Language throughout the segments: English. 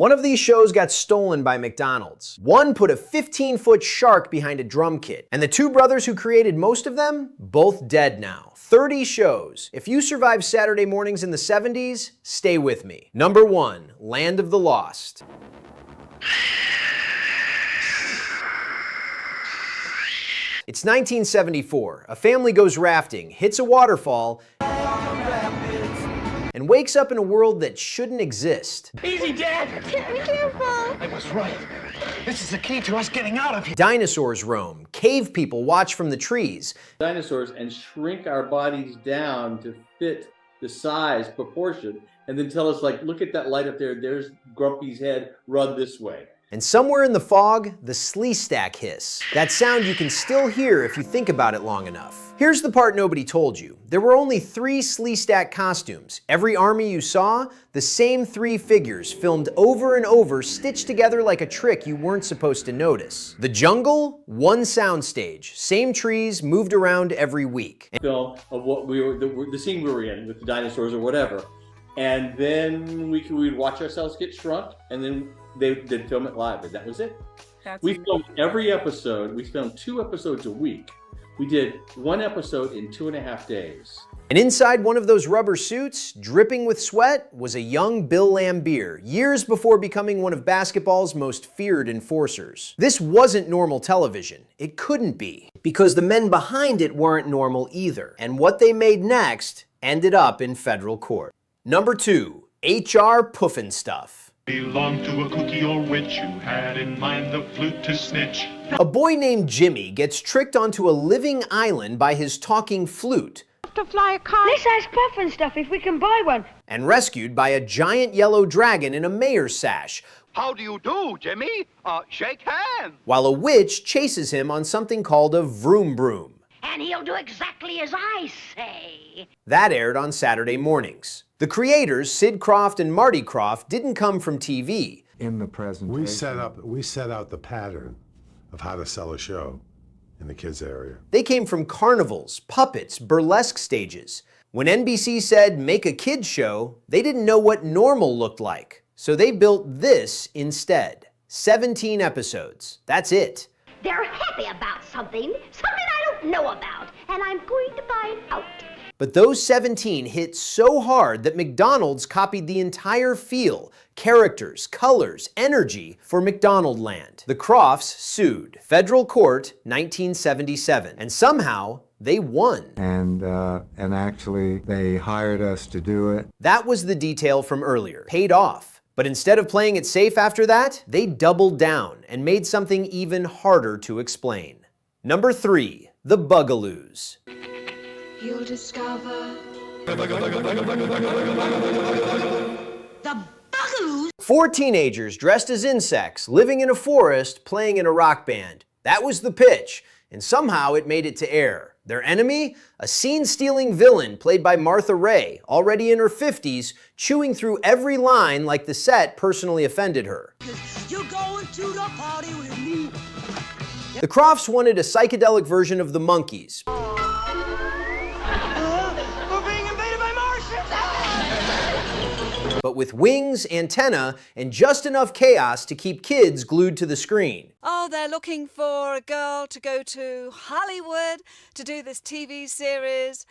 One of these shows got stolen by McDonald's. One put a 15-foot shark behind a drum kit. And the two brothers who created most of them, both dead now. 30 shows. If you survived Saturday mornings in the 70s, stay with me. Number 1, Land of the Lost. It's 1974. A family goes rafting, hits a waterfall, and wakes up in a world that shouldn't exist. Easy, Dad! Be careful! I was right. This is the key to us getting out of here. Dinosaurs roam, cave people watch from the trees. Dinosaurs and shrink our bodies down to fit the size proportion, and then tell us, like, look at that light up there, there's Grumpy's head, run this way. And somewhere in the fog, the sleestack hiss. That sound you can still hear if you think about it long enough. Here's the part nobody told you. There were only 3 sleestack costumes. Every army you saw, the same 3 figures filmed over and over, stitched together like a trick you weren't supposed to notice. The jungle, 1 soundstage. Same trees, moved around every week. Film of what we were, the scene we were in with the dinosaurs or whatever. And then we'd watch ourselves get shrunk, and then they'd film it live, and that was it. We filmed every episode. We filmed 2 episodes a week. We did 1 episode in 2.5 days. And inside one of those rubber suits, dripping with sweat, was a young Bill Lambier, years before becoming one of basketball's most feared enforcers. This wasn't normal television. It couldn't be. Because the men behind it weren't normal either. And what they made next ended up in federal court. Number 2, H.R. Pufnstuf. Belonged to a kooky old witch who had in mind the flute to snitch. A boy named Jimmy gets tricked onto a living island by his talking flute. To fly a kite. Let's ask Pufnstuf if we can buy one. And rescued by a giant yellow dragon in a mayor's sash. How do you do, Jimmy? Shake hands. While a witch chases him on something called a vroom broom. And he'll do exactly as I say. That aired on Saturday mornings. The creators, Sid Croft and Marty Croft, didn't come from TV. In the presentation, we set out the pattern of how to sell a show in the kids area. They came from carnivals, puppets, burlesque stages. When NBC said, make a kids show, they didn't know what normal looked like. So they built this instead. 17 episodes. That's it. They're happy about something I don't know about, and I'm going to find out. But those 17 hit so hard that McDonald's copied the entire feel, characters, colors, energy for McDonaldland. The Crofts sued. Federal court, 1977. And somehow, they won. And actually, they hired us to do it. That was the detail from earlier. Paid off. But instead of playing it safe after that, they doubled down and made something even harder to explain. Number 3, the Bugaloos. You'll discover The Bugaloos? 4 teenagers dressed as insects, living in a forest, playing in a rock band. That was the pitch, and somehow it made it to air. Their enemy? A scene-stealing villain played by Martha Raye, already in her 50s, chewing through every line like the set personally offended her. You're going to the party with me. The Crofts wanted a psychedelic version of the Monkees. But with wings, antenna, and just enough chaos to keep kids glued to the screen. Oh, they're looking for a girl to go to Hollywood to do this TV series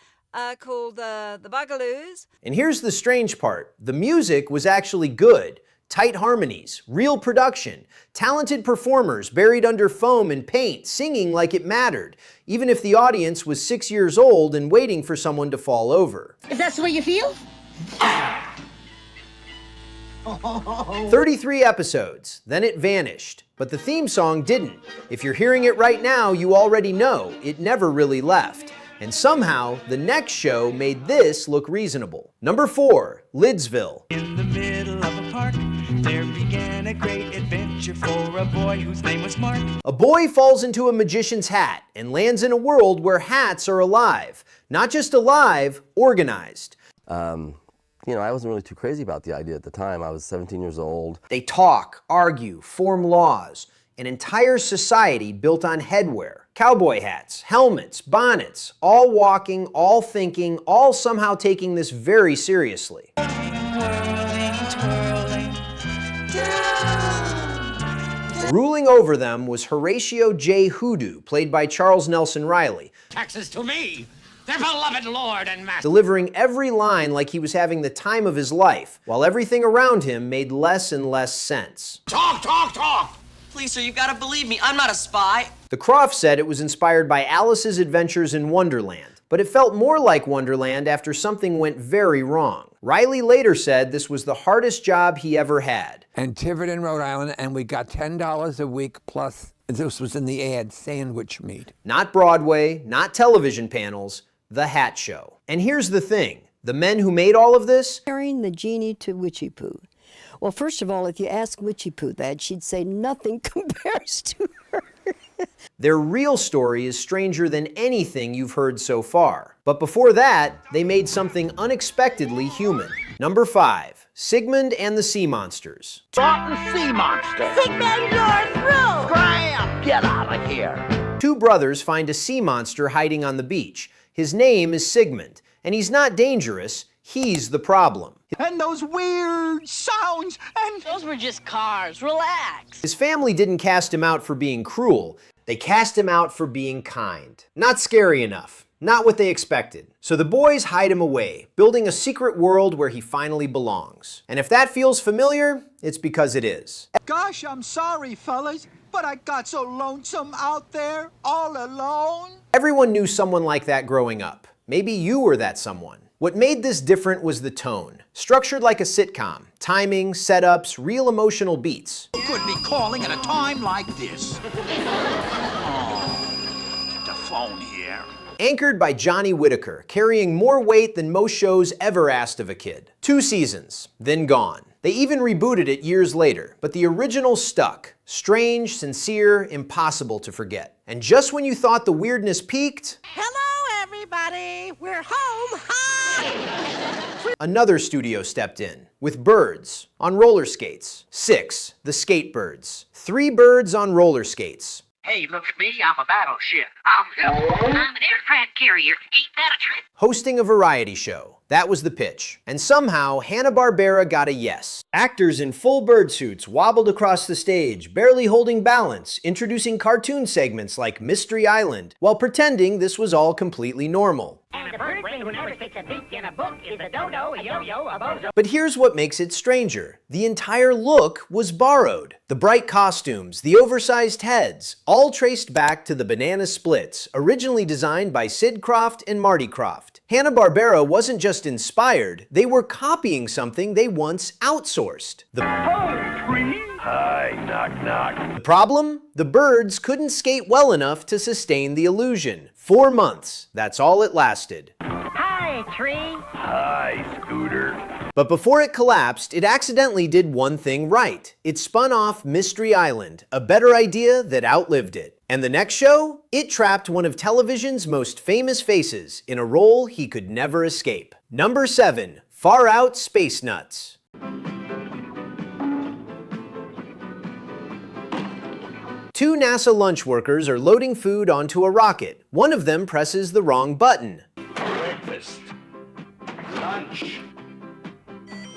called The Bugaloos. And here's the strange part. The music was actually good. Tight harmonies, real production, talented performers buried under foam and paint, singing like it mattered, even if the audience was 6 years old and waiting for someone to fall over. If that's the way you feel? 33 episodes, then it vanished. But the theme song didn't. If you're hearing it right now, you already know it never really left. And somehow, the next show made this look reasonable. Number 4, Lidsville. In the middle of a park, there began a great adventure for a boy whose name was Mark. A boy falls into a magician's hat and lands in a world where hats are alive. Not just alive, organized. You know, I wasn't really too crazy about the idea at the time. I was 17 years old. They talk, argue, form laws. An entire society built on headwear. Cowboy hats, helmets, bonnets, all walking, all thinking, all somehow taking this very seriously. Twirling, twirling, Ruling over them was Horatio J. Hoodoo, played by Charles Nelson Riley. Taxes to me, their beloved lord and master. Delivering every line like he was having the time of his life, while everything around him made less and less sense. Talk, talk, talk! Please, sir, you've got to believe me. I'm not a spy. The Crofts said it was inspired by Alice's Adventures in Wonderland, but it felt more like Wonderland after something went very wrong. Riley later said this was the hardest job he ever had. And Tiverton, Rhode Island, and we got $10 a week plus, this was in the ad, sandwich meat. Not Broadway, not television panels, the Hat Show. And here's the thing, the men who made all of this? Carrying the genie to Witchy Poo. Well, first of all, if you ask Witchy Poo that, she'd say nothing compares to her. Their real story is stranger than anything you've heard so far. But before that, they made something unexpectedly human. Number 5, Sigmund and the Sea Monsters. Rotten sea monster. Sigmund, you're through! Scram! Get out of here. Two brothers find a sea monster hiding on the beach. His name is Sigmund, and he's not dangerous, he's the problem. And those weird sounds, and... Those were just cars. Relax. His family didn't cast him out for being cruel, they cast him out for being kind. Not scary enough, not what they expected. So the boys hide him away, building a secret world where he finally belongs. And if that feels familiar, it's because it is. Gosh, I'm sorry, fellas, but I got so lonesome out there, all alone. Everyone knew someone like that growing up. Maybe you were that someone. What made this different was the tone. Structured like a sitcom. Timing, setups, real emotional beats. You could be calling at a time like this. Oh, get the phone here. Anchored by Johnny Whitaker, carrying more weight than most shows ever asked of a kid. 2 seasons, then gone. They even rebooted it years later, but the original stuck. Strange, sincere, impossible to forget. And just when you thought the weirdness peaked... Hello, everybody! We're home! Hi! Another studio stepped in, with birds on roller skates. 6, the Skatebirds. 3 birds on roller skates. Hey, look at me, I'm a battleship. I'm an aircraft carrier. Ain't that a trick? Hosting a variety show. That was the pitch. And somehow, Hanna-Barbera got a yes. Actors in full bird suits wobbled across the stage, barely holding balance, introducing cartoon segments like Mystery Island, while pretending this was all completely normal. And the bird brain who never sticks a beak in a book is a dodo, a yo-yo, a bozo. But here's what makes it stranger. The entire look was borrowed. The bright costumes, the oversized heads, all traced back to the banana splits, originally designed by Sid Croft and Marty Croft. Hanna-Barbera wasn't just inspired, they were copying something they once outsourced. Hi, knock, knock. The problem? The birds couldn't skate well enough to sustain the illusion. 4 months, that's all it lasted. Hi, tree. Hi, scooter. But before it collapsed, it accidentally did one thing right. It spun off Mystery Island, a better idea that outlived it. And the next show? It trapped one of television's most famous faces in a role he could never escape. Number 7, Far Out Space Nuts. Two NASA lunch workers are loading food onto a rocket. One of them presses the wrong button. Breakfast. Lunch.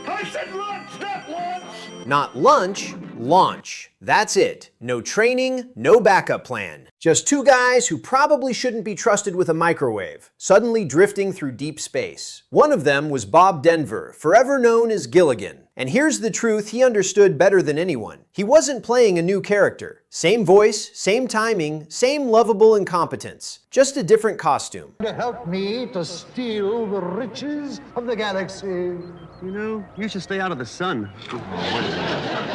I said lunch, not lunch. Not lunch, launch. That's it. No training, no backup plan. Just 2 guys who probably shouldn't be trusted with a microwave, suddenly drifting through deep space. One of them was Bob Denver, forever known as Gilligan. And here's the truth he understood better than anyone. He wasn't playing a new character. Same voice, same timing, same lovable incompetence. Just a different costume. To help me to steal the riches of the galaxy. You know, you should stay out of the sun.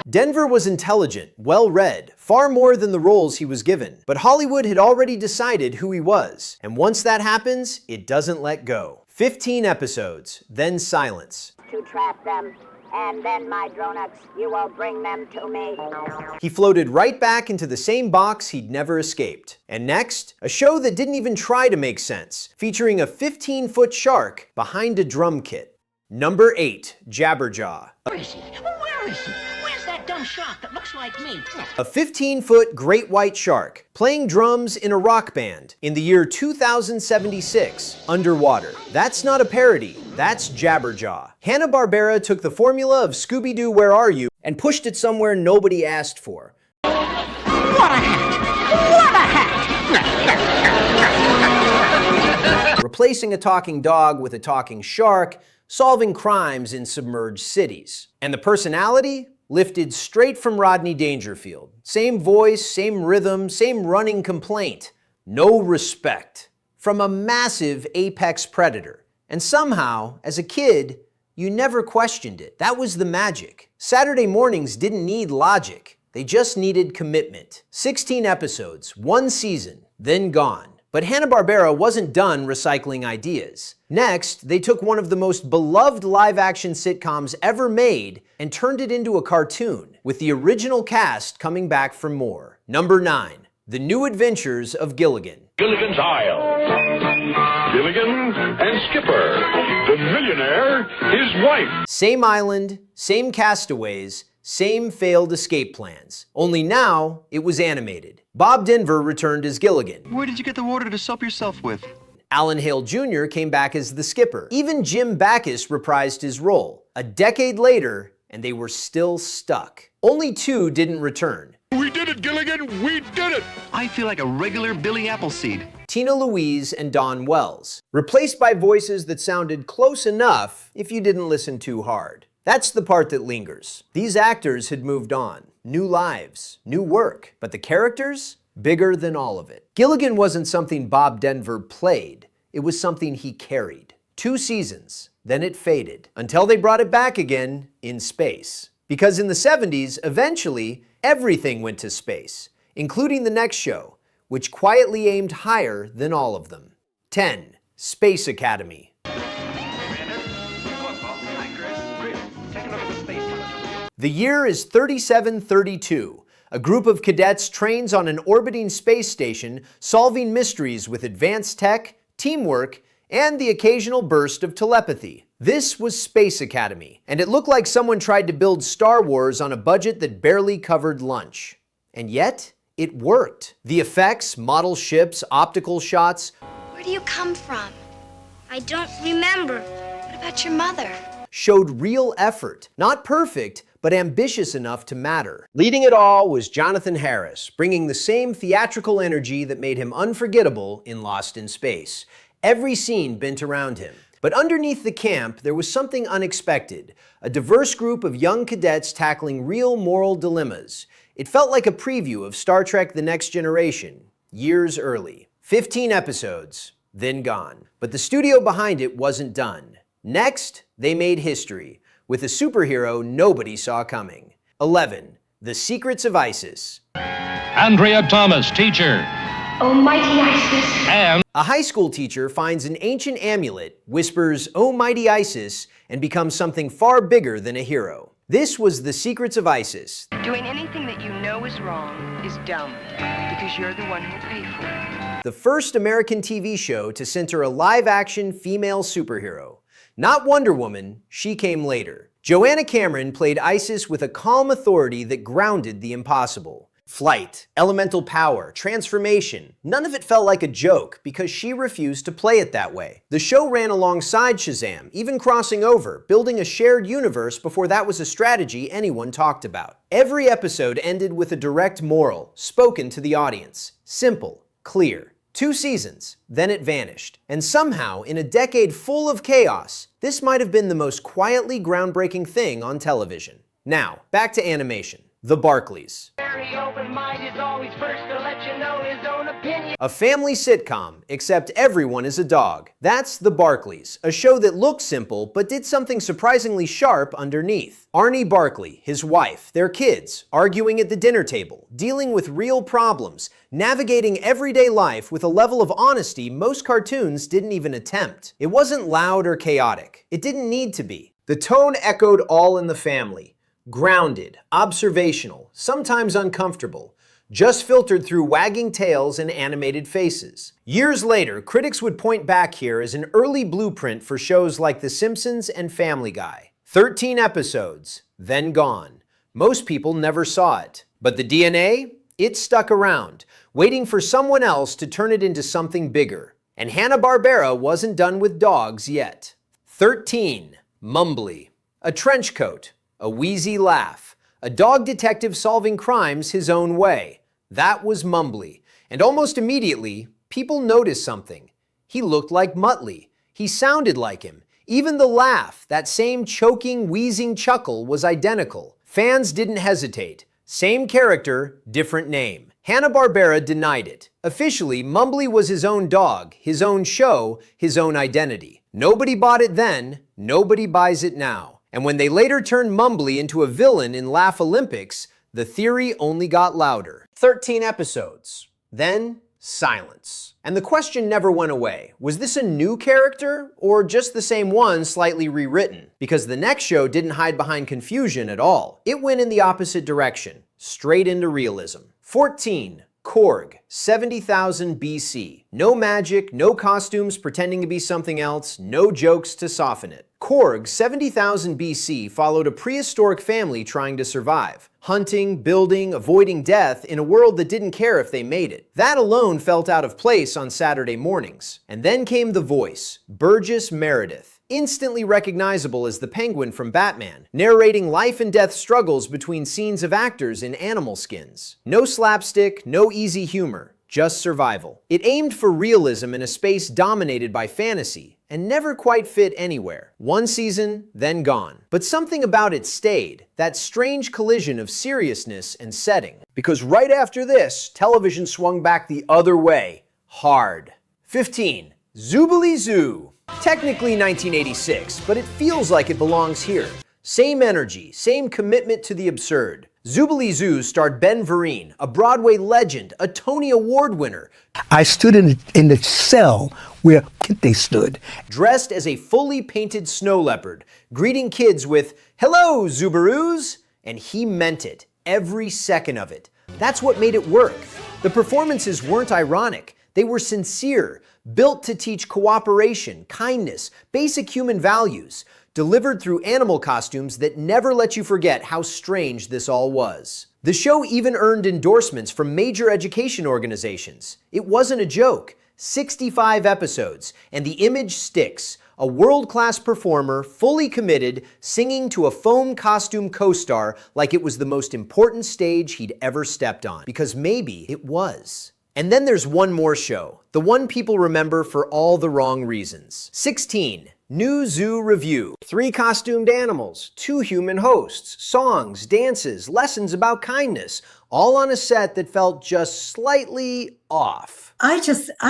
Denver was intelligent, well-read, far more than the roles he was given. But Hollywood had already decided who he was. And once that happens, it doesn't let go. 15 episodes, then silence. To trap them. And then, my Dronuts, you will bring them to me. He floated right back into the same box he'd never escaped. And next, a show that didn't even try to make sense, featuring a 15-foot shark behind a drum kit. Number 8, Jabberjaw. Where is he? Where is he? Where's that dumb shark that looks like me? A 15-foot great white shark playing drums in a rock band in the year 2076, underwater. That's not a parody, that's Jabberjaw. Hanna-Barbera took the formula of Scooby-Doo Where Are You and pushed it somewhere nobody asked for. What a hat! Replacing a talking dog with a talking shark, solving crimes in submerged cities. And the personality? Lifted straight from Rodney Dangerfield. Same voice, same rhythm, same running complaint. No respect. From a massive apex predator. And somehow, as a kid, you never questioned it. That was the magic. Saturday mornings didn't need logic. They just needed commitment. 16 episodes, 1 season, then gone. But Hanna-Barbera wasn't done recycling ideas. Next, they took one of the most beloved live-action sitcoms ever made and turned it into a cartoon, with the original cast coming back for more. Number 9, The New Adventures of Gilligan. Gilligan's Isle. Gilligan and Skipper. The millionaire, his wife. Same island, same castaways, same failed escape plans. Only now, it was animated. Bob Denver returned as Gilligan. Where did you get the water to soap yourself with? Alan Hale Jr. came back as the skipper. Even Jim Backus reprised his role. A decade later, and they were still stuck. Only 2 didn't return. We did it, Gilligan! We did it! I feel like a regular Billy Appleseed. Tina Louise and Don Wells, replaced by voices that sounded close enough if you didn't listen too hard. That's the part that lingers. These actors had moved on. New lives, new work. But the characters? Bigger than all of it. Gilligan wasn't something Bob Denver played. It was something he carried. 2 seasons, then it faded. Until they brought it back again in space. Because in the 70s, eventually, everything went to space, including the next show, which quietly aimed higher than all of them. 10. Space Academy. The year is 3732. A group of cadets trains on an orbiting space station, solving mysteries with advanced tech, teamwork, and the occasional burst of telepathy. This was Space Academy, and it looked like someone tried to build Star Wars on a budget that barely covered lunch. And yet, it worked. The effects, model ships, optical shots. Where do you come from? I don't remember. What about your mother? Showed real effort. Not perfect, but ambitious enough to matter. Leading it all was Jonathan Harris, bringing the same theatrical energy that made him unforgettable in Lost in Space. Every scene bent around him. But underneath the camp, there was something unexpected. A diverse group of young cadets tackling real moral dilemmas. It felt like a preview of Star Trek: The Next Generation, years early. 15 episodes, then gone. But the studio behind it wasn't done. Next, they made history, with a superhero nobody saw coming. 11. The Secrets of Isis. Andrea Thomas, teacher. Almighty Isis. And a high school teacher finds an ancient amulet, whispers, "Oh mighty Isis," and becomes something far bigger than a hero. This was The Secrets of Isis. Doing anything that you know is wrong is dumb, because you're the one who'll pay for it. The first American TV show to center a live-action female superhero. Not Wonder Woman, she came later. Joanna Cameron played Isis with a calm authority that grounded the impossible. Flight, elemental power, transformation. None of it felt like a joke because she refused to play it that way. The show ran alongside Shazam, even crossing over, building a shared universe before that was a strategy anyone talked about. Every episode ended with a direct moral, spoken to the audience. Simple, clear. 2 seasons, then it vanished. And somehow, in a decade full of chaos, this might have been the most quietly groundbreaking thing on television. Now, back to animation. The Barkleys. A family sitcom, except everyone is a dog. That's The Barkleys, a show that looked simple but did something surprisingly sharp underneath. Arnie Barkley, his wife, their kids, arguing at the dinner table, dealing with real problems, navigating everyday life with a level of honesty most cartoons didn't even attempt. It wasn't loud or chaotic. It didn't need to be. The tone echoed All in the Family. Grounded, observational, sometimes uncomfortable, just filtered through wagging tails and animated faces. Years later, critics would point back here as an early blueprint for shows like The Simpsons and Family Guy. 13 episodes, then gone. Most people never saw it. But the DNA? It stuck around, waiting for someone else to turn it into something bigger. And Hanna-Barbera wasn't done with dogs yet. 13. Mumbly. A trench coat. A wheezy laugh. A dog detective solving crimes his own way. That was Mumbly. And almost immediately, people noticed something. He looked like Muttley. He sounded like him. Even the laugh, that same choking, wheezing chuckle, was identical. Fans didn't hesitate. Same character, different name. Hanna-Barbera denied it. Officially, Mumbly was his own dog, his own show, his own identity. Nobody bought it then, nobody buys it now. And when they later turned Mumbly into a villain in Laugh Olympics, the theory only got louder. 13 episodes. Then, silence. And the question never went away. Was this a new character, or just the same one slightly rewritten? Because the next show didn't hide behind confusion at all. It went in the opposite direction, straight into realism. 14. Korg, 70,000 BC. No magic, no costumes pretending to be something else, no jokes to soften it. Korg, 70,000 BC, followed a prehistoric family trying to survive. Hunting, building, avoiding death in a world that didn't care if they made it. That alone felt out of place on Saturday mornings. And then came the voice, Burgess Meredith, instantly recognizable as the Penguin from Batman, narrating life and death struggles between scenes of actors in animal skins. No slapstick, no easy humor, just survival. It aimed for realism in a space dominated by fantasy, and never quite fit anywhere. One season, then gone. But something about it stayed, that strange collision of seriousness and setting. Because right after this, television swung back the other way, hard. 15. Zoobilee Zoo. Technically 1986, but it feels like it belongs here. Same energy, same commitment to the absurd. Zoobilee Zoo starred Ben Vereen, a Broadway legend, a Tony Award winner. I stood in the cell where they stood. Dressed as a fully painted snow leopard, greeting kids with, "Hello, Zoobaroos!" And he meant it, every second of it. That's what made it work. The performances weren't ironic, they were sincere, built to teach cooperation, kindness, basic human values, delivered through animal costumes that never let you forget how strange this all was. The show even earned endorsements from major education organizations. It wasn't a joke. 65 episodes, and the image sticks. A world-class performer, fully committed, singing to a foam costume co-star like it was the most important stage he'd ever stepped on. Because maybe it was. And then there's one more show, the one people remember for all the wrong reasons. 16. New Zoo Revue. 3 costumed animals, 2 human hosts, songs, dances, lessons about kindness, all on a set that felt just slightly off. I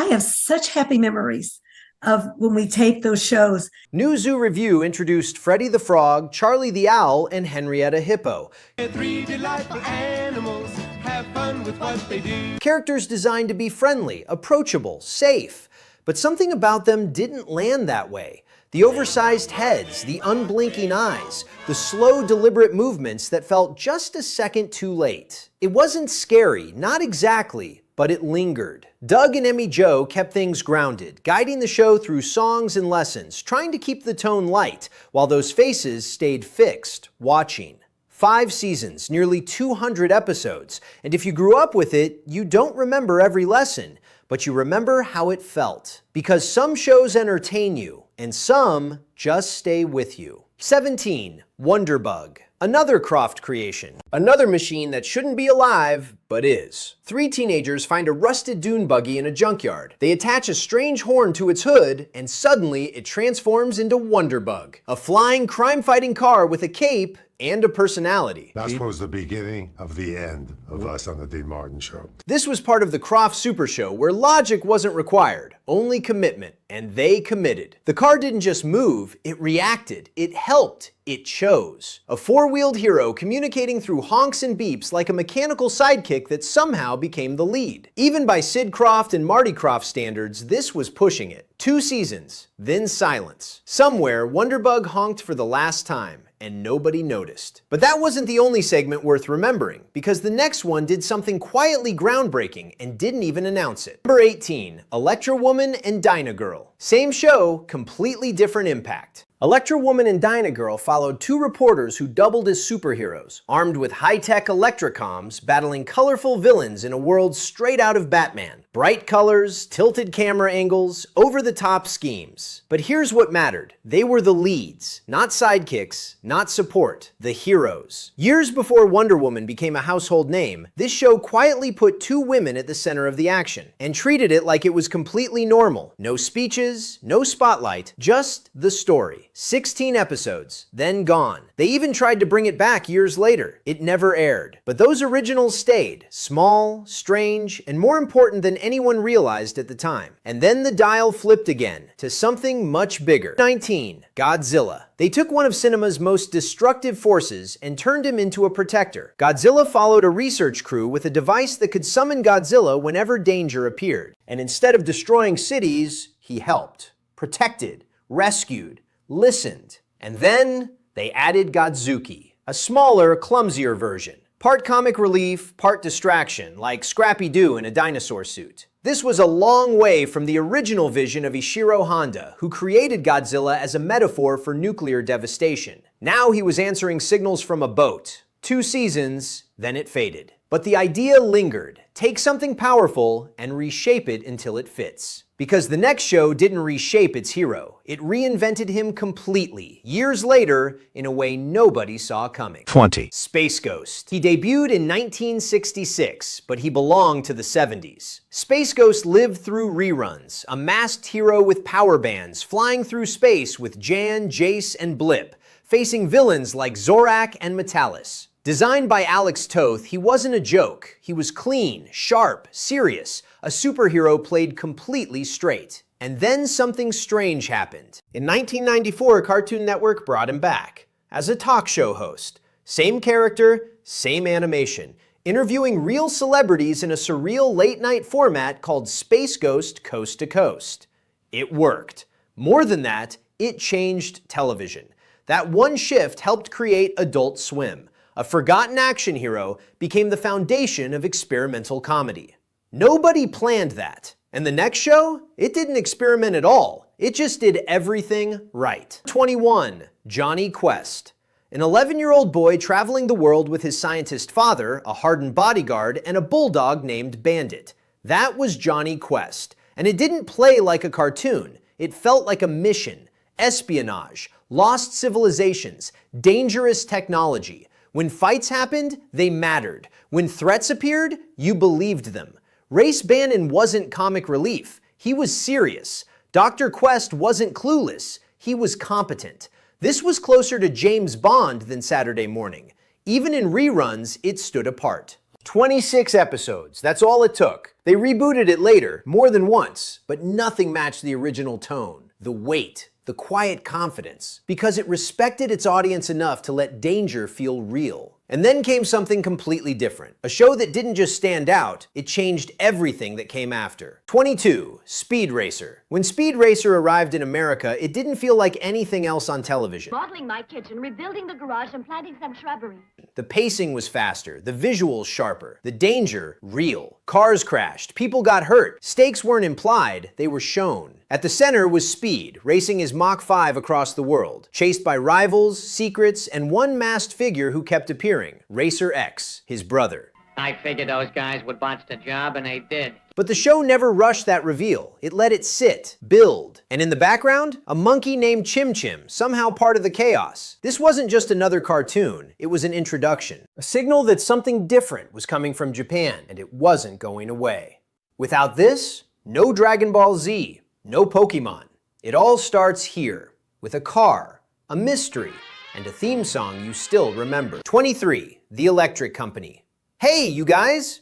have such happy memories of when we taped those shows. New Zoo Revue introduced Freddie the Frog, Charlie the Owl, and Henrietta Hippo. 3 delightful animals have fun with what they do. Characters designed to be friendly, approachable, safe. But something about them didn't land that way. The oversized heads, the unblinking eyes, the slow, deliberate movements that felt just a second too late. It wasn't scary, not exactly, but it lingered. Doug and Emmy Jo kept things grounded, guiding the show through songs and lessons, trying to keep the tone light, while those faces stayed fixed, watching. 5 seasons, nearly 200 episodes, and if you grew up with it, you don't remember every lesson, but you remember how it felt. Because some shows entertain you, and some just stay with you. 17. Wonderbug. Another Croft creation. Another machine that shouldn't be alive, but is. 3 teenagers find a rusted dune buggy in a junkyard. They attach a strange horn to its hood, and suddenly it transforms into Wonderbug. A flying, crime-fighting car with a cape and a personality. That was the beginning of the end of us on the Dean Martin Show. This was part of the Croft Super Show where logic wasn't required, only commitment, and they committed. The car didn't just move, it reacted, it helped, it chose. A 4-wheeled hero communicating through honks and beeps like a mechanical sidekick that somehow became the lead. Even by Sid Croft and Marty Croft standards, this was pushing it. 2 seasons, then silence. Somewhere, Wonderbug honked for the last time, and nobody noticed. But that wasn't the only segment worth remembering, because the next one did something quietly groundbreaking and didn't even announce it. Number 18, Electra Woman and Dyna Girl. Same show, completely different impact. Electra Woman and Dyna Girl followed 2 reporters who doubled as superheroes, armed with high-tech Electra comms, battling colorful villains in a world straight out of Batman. Bright colors, tilted camera angles, over-the-top schemes. But here's what mattered. They were the leads, not sidekicks, not support, the heroes. Years before Wonder Woman became a household name, this show quietly put two women at the center of the action and treated it like it was completely normal. No speeches, no spotlight, just the story. 16 episodes, then gone. They even tried to bring it back years later. It never aired. But those originals stayed, small, strange, and more important than anyone realized at the time. And then the dial flipped again to something much bigger. 19. Godzilla. They took one of cinema's most destructive forces and turned him into a protector. Godzilla followed a research crew with a device that could summon Godzilla whenever danger appeared. And instead of destroying cities, he helped, protected, rescued, listened. And then they added Godzuki, a smaller, clumsier version. Part comic relief, part distraction, like Scrappy-Doo in a dinosaur suit. This was a long way from the original vision of Ishiro Honda, who created Godzilla as a metaphor for nuclear devastation. Now he was answering signals from a boat. 2 seasons, then it faded. But the idea lingered. Take something powerful and reshape it until it fits. Because the next show didn't reshape its hero. It reinvented him completely, years later, in a way nobody saw coming. 20. Space Ghost. He debuted in 1966, but he belonged to the 70s. Space Ghost lived through reruns, a masked hero with power bands, flying through space with Jan, Jace, and Blip, facing villains like Zorak and Metalis. Designed by Alex Toth, he wasn't a joke. He was clean, sharp, serious, a superhero played completely straight. And then something strange happened. In 1994, Cartoon Network brought him back as a talk show host. Same character, same animation, interviewing real celebrities in a surreal late-night format called Space Ghost Coast to Coast. It worked. More than that, it changed television. That one shift helped create Adult Swim. A forgotten action hero became the foundation of experimental comedy. Nobody planned that. And the next show? It didn't experiment at all. It just did everything right. 21. Jonny Quest. An 11-year-old boy traveling the world with his scientist father, a hardened bodyguard, and a bulldog named Bandit. That was Jonny Quest. And it didn't play like a cartoon. It felt like a mission. Espionage, lost civilizations, dangerous technology. When fights happened, they mattered. When threats appeared, you believed them. Race Bannon wasn't comic relief. He was serious. Dr. Quest wasn't clueless. He was competent. This was closer to James Bond than Saturday Morning. Even in reruns, it stood apart. 26 episodes, that's all it took. They rebooted it later, more than once, but nothing matched the original tone, the weight, the quiet confidence, because it respected its audience enough to let danger feel real. And then came something completely different. A show that didn't just stand out, it changed everything that came after. 22. Speed Racer. When Speed Racer arrived in America, it didn't feel like anything else on television. Modeling my kitchen, rebuilding the garage, and planting some shrubbery. The pacing was faster, the visuals sharper, the danger real. Cars crashed, people got hurt. Stakes weren't implied, they were shown. At the center was Speed, racing his Mach 5 across the world, chased by rivals, secrets, and one masked figure who kept appearing, Racer X, his brother. I figured those guys would botch the job, and they did. But the show never rushed that reveal. It let it sit, build. And in the background, a monkey named Chim Chim, somehow part of the chaos. This wasn't just another cartoon, it was an introduction. A signal that something different was coming from Japan, and it wasn't going away. Without this, no Dragon Ball Z, no Pokemon. It all starts here, with a car, a mystery, and a theme song you still remember. 23. The Electric Company. Hey, you guys!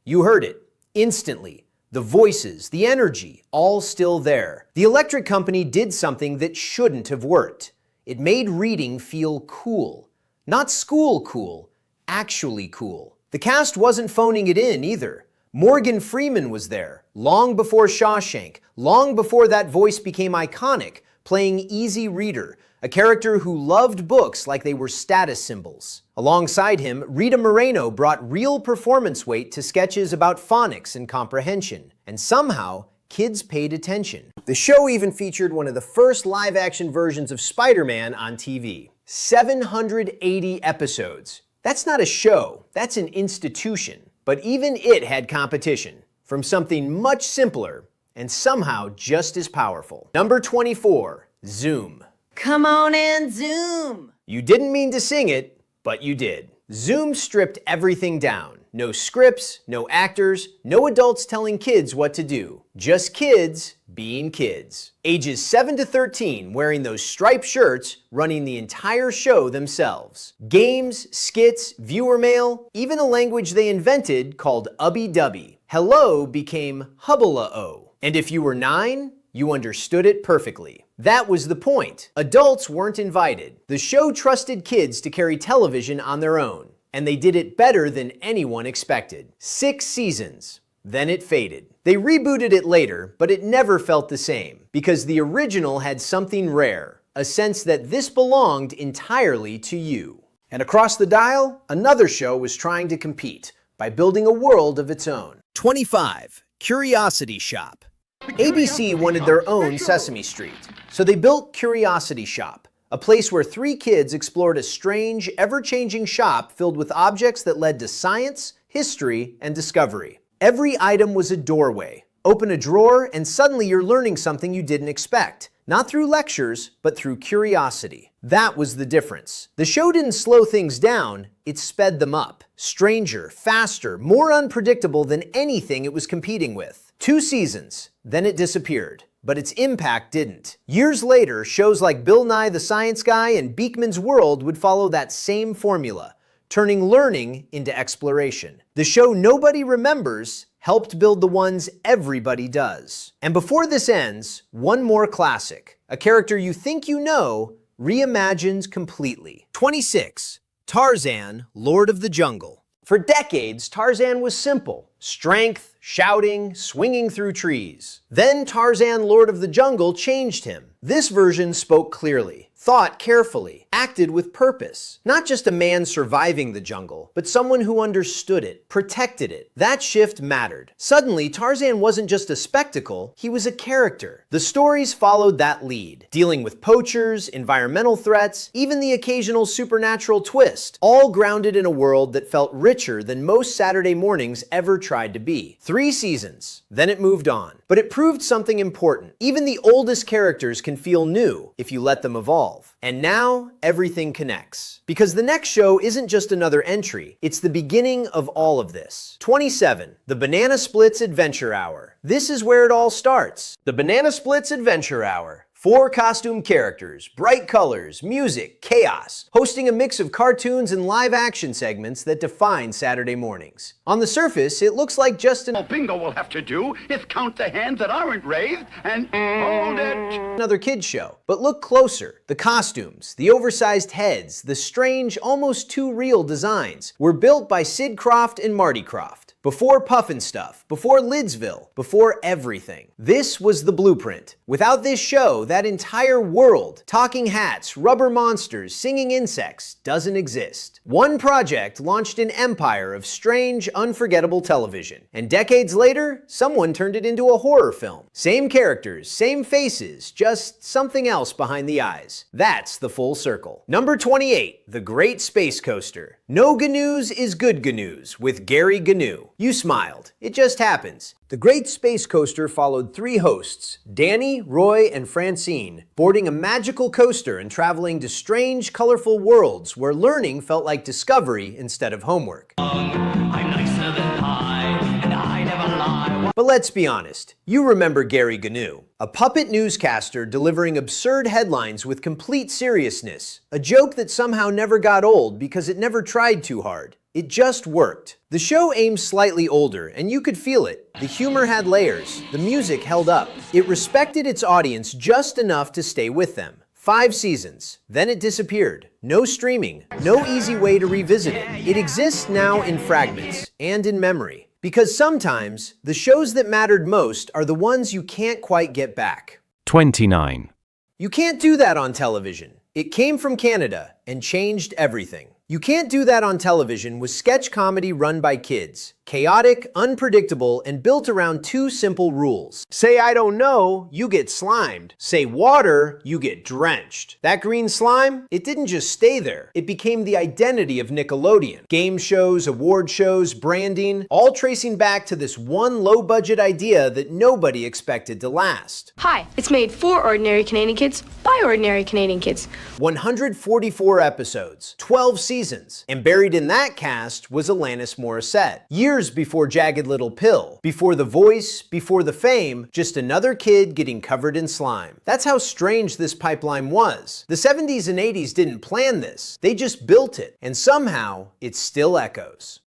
You heard it. Instantly. The voices, the energy, all still there. The Electric Company did something that shouldn't have worked. It made reading feel cool. Not school cool, actually cool. The cast wasn't phoning it in either. Morgan Freeman was there, long before Shawshank, long before that voice became iconic, playing Easy Reader, a character who loved books like they were status symbols. Alongside him, Rita Moreno brought real performance weight to sketches about phonics and comprehension. And somehow, kids paid attention. The show even featured one of the first live-action versions of Spider-Man on TV. 780 episodes. That's not a show, that's an institution. But even it had competition. from something much simpler and somehow just as powerful. Number 24, Zoom. Come on and zoom. You didn't mean to sing it, but you did. Zoom stripped everything down. No scripts, no actors, no adults telling kids what to do. Just kids being kids. Ages 7 to 13 wearing those striped shirts, running the entire show themselves. Games, skits, viewer mail, even a language they invented called Ubby-Dubby. Hello became Hubbala-O. And if you were 9, you understood it perfectly. That was the point. Adults weren't invited. The show trusted kids to carry television on their own, and they did it better than anyone expected. 6 seasons. Then it faded. They rebooted it later, but it never felt the same, because the original had something rare, a sense that this belonged entirely to you. And across the dial, another show was trying to compete by building a world of its own. 25. Curiosity Shop. ABC wanted their own Sesame Street, so they built Curiosity Shop, a place where 3 kids explored a strange, ever-changing shop filled with objects that led to science, history, and discovery. Every item was a doorway. Open a drawer, and suddenly you're learning something you didn't expect. Not through lectures, but through curiosity. That was the difference. The show didn't slow things down, it sped them up. Stranger, faster, more unpredictable than anything it was competing with. 2 seasons, then it disappeared. But its impact didn't. Years later, shows like Bill Nye the Science Guy and Beakman's World would follow that same formula, turning learning into exploration. The show nobody remembers helped build the ones everybody does. And before this ends, one more classic. A character you think you know, reimagined completely. 26. Tarzan, Lord of the Jungle. For decades, Tarzan was simple. Strength, shouting, swinging through trees. Then Tarzan, Lord of the Jungle changed him. This version spoke clearly, thought carefully, acted with purpose. Not just a man surviving the jungle, but someone who understood it, protected it. That shift mattered. Suddenly, Tarzan wasn't just a spectacle, he was a character. The stories followed that lead, dealing with poachers, environmental threats, even the occasional supernatural twist, all grounded in a world that felt richer than most Saturday mornings ever tried to be. 3 seasons, then it moved on. But it proved something important. Even the oldest characters can feel new if you let them evolve. And now, everything connects. Because the next show isn't just another entry, it's the beginning of all of this. 27. The Banana Splits Adventure Hour. This is where it all starts. The Banana Splits Adventure Hour. 4 costume characters, bright colors, music, chaos, hosting a mix of cartoons and live-action segments that define Saturday mornings. On the surface, it looks like just All bingo will have to do is count the hands that aren't raised and hold it. Another kid's show. But look closer. The costumes, the oversized heads, the strange, almost too real designs were built by Sid Croft and Marty Croft. Before Pufnstuf, before Lidsville, before everything. This was the blueprint. Without this show, that entire world, talking hats, rubber monsters, singing insects, doesn't exist. One project launched an empire of strange, unforgettable television. And decades later, someone turned it into a horror film. Same characters, same faces, just something else behind the eyes. That's the full circle. Number 28, The Great Space Coaster. No Gnu's is good Gnu's with Gary Gnu. You smiled. It just happens. The Great Space Coaster followed 3 hosts, Danny, Roy, and Francine, boarding a magical coaster and traveling to strange, colorful worlds where learning felt like discovery instead of homework. I'm nicer than pie, and I never lie. But let's be honest, you remember Gary Gnu, a puppet newscaster delivering absurd headlines with complete seriousness, a joke that somehow never got old because it never tried too hard. It just worked. The show aimed slightly older, and you could feel it. The humor had layers, the music held up. It respected its audience just enough to stay with them. 5 seasons, then it disappeared. No streaming, no easy way to revisit it. It exists now in fragments and in memory. Because sometimes, the shows that mattered most are the ones you can't quite get back. 29. You can't do that on television. It came from Canada and changed everything. You can't do that on television with sketch comedy run by kids. Chaotic, unpredictable, and built around two simple rules. Say I don't know, you get slimed. Say water, you get drenched. That green slime, it didn't just stay there. It became the identity of Nickelodeon. Game shows, award shows, branding, all tracing back to this one low-budget idea that nobody expected to last. Hi, it's made for ordinary Canadian kids by ordinary Canadian kids. 144 episodes, 12 seasons, and buried in that cast was Alanis Morissette. Years before Jagged Little Pill, before The Voice, before the fame, just another kid getting covered in slime. That's how strange this pipeline was. The 70s and 80s didn't plan this, they just built it, and somehow it still echoes.